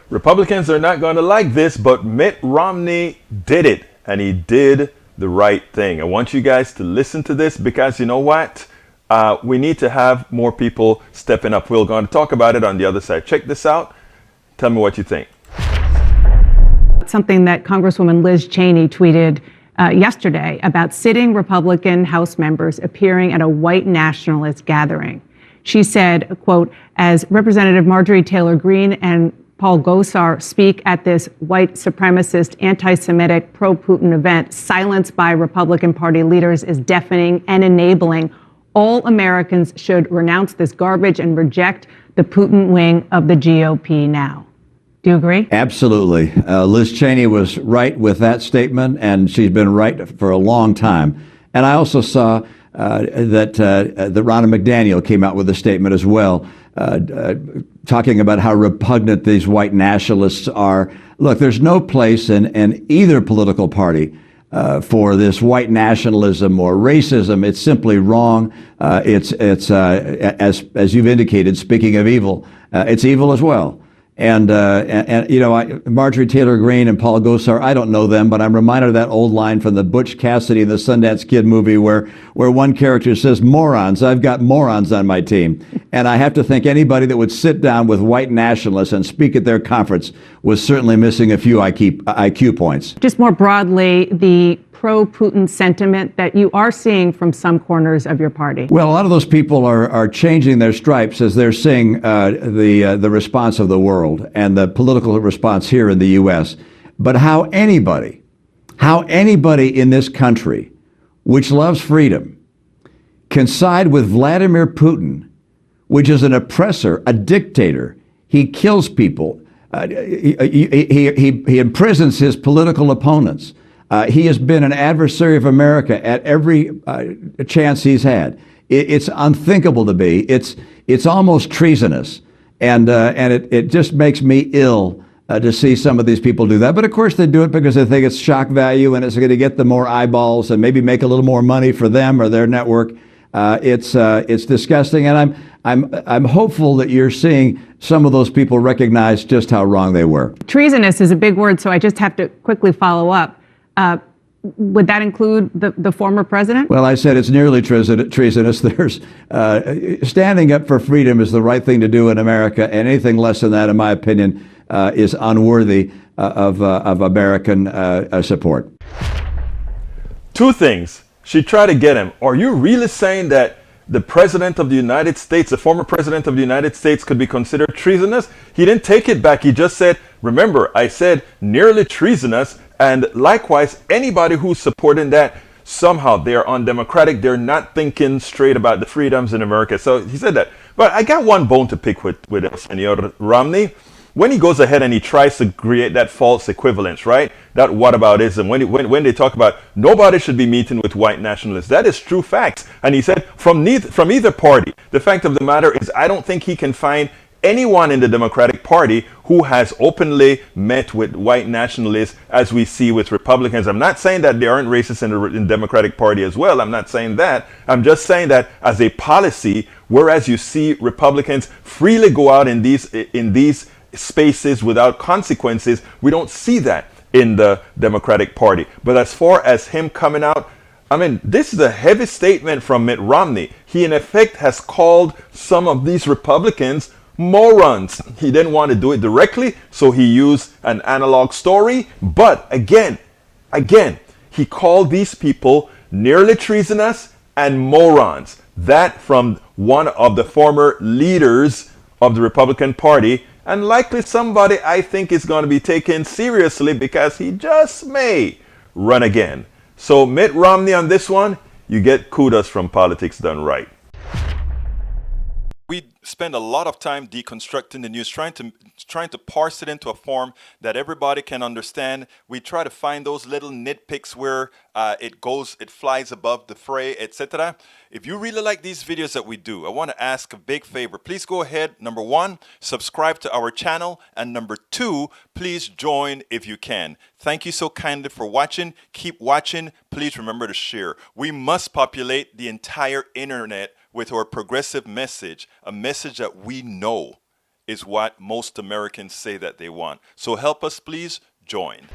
Republicans are not going to like this, but Mitt Romney did it, and he did the right thing. I want you guys to listen to this because you know what? We need to have more people stepping up. We're going to talk about it on the other side. Check this out. Tell me what you think. Something that Congresswoman Liz Cheney tweeted yesterday about sitting Republican House members appearing at a white nationalist gathering. She said, quote, as Representative Marjorie Taylor Greene and Paul Gosar speak at this white supremacist, anti-Semitic, pro-Putin event, silence by Republican Party leaders is deafening and enabling. All Americans should renounce this garbage and reject the Putin wing of the GOP now. Do you agree? Absolutely. Liz Cheney was right with that statement, and she's been right for a long time. And I also saw that Ronna McDaniel came out with a statement as well, talking about how repugnant these white nationalists are. Look, there's no place in either political party for this white nationalism or racism. It's simply wrong. It's as you've indicated, speaking of evil, it's evil as well. And you know, Marjorie Taylor Greene and Paul Gosar, I don't know them, but I'm reminded of that old line from the Butch Cassidy and the Sundance Kid movie where one character says, morons, I've got morons on my team. And I have to think anybody that would sit down with white nationalists and speak at their conference was certainly missing a few IQ points. Just more broadly, the pro-Putin sentiment that you are seeing from some corners of your party? Well, a lot of those people are changing their stripes as they're seeing the response of the world and the political response here in the U.S. But how anybody in this country, which loves freedom, can side with Vladimir Putin, which is an oppressor, a dictator. He kills people. He imprisons his political opponents. He has been an adversary of America at every chance he's had. It's unthinkable to be. It's almost treasonous, and it just makes me ill to see some of these people do that. But of course they do it because they think it's shock value and it's going to get them more eyeballs and maybe make a little more money for them or their network. It's disgusting, and I'm hopeful that you're seeing some of those people recognize just how wrong they were. Treasonous is a big word, so I just have to quickly follow up. Would that include the former president? Well, I said it's nearly treasonous. There's standing up for freedom is the right thing to do in America, and anything less than that, in my opinion, is unworthy of American support. Two things. She tried to get him. Are you really saying that the president of the United States, the former president of the United States, could be considered treasonous? He didn't take it back. He just said, remember, I said nearly treasonous. And likewise, anybody who's supporting that, somehow they're undemocratic. They're not thinking straight about the freedoms in America. So he said that. But I got one bone to pick with Senor Romney. When he goes ahead and he tries to create that false equivalence, right? That whataboutism. When they talk about nobody should be meeting with white nationalists, that is true facts. And he said from either party, the fact of the matter is I don't think he can find anyone in the Democratic Party who has openly met with white nationalists as we see with Republicans. I'm not saying that there aren't racists in the Democratic Party as well. I'm not saying that. I'm just saying that as a policy, whereas you see Republicans freely go out in these spaces without consequences, we don't see that in the Democratic Party. But as far as him coming out, I mean, this is a heavy statement from Mitt Romney. He in effect has called some of these Republicans morons. He didn't want to do it directly, so he used an analog story. But again, he called these people nearly treasonous and morons. That from one of the former leaders of the Republican Party, and likely somebody I think is going to be taken seriously because he just may run again. So Mitt Romney on this one, you get kudos from Politics Done Right. We spend a lot of time deconstructing the news, trying to parse it into a form that everybody can understand. We try to find those little nitpicks where it flies above the fray, etc. If you really like these videos that we do, I want to ask a big favor. Please go ahead, number one, subscribe to our channel, and number two, please join if you can. Thank you so kindly for watching. Keep watching. Please remember to share. We must populate the entire internet with our progressive message, a message that we know is what most Americans say that they want. So help us, please join.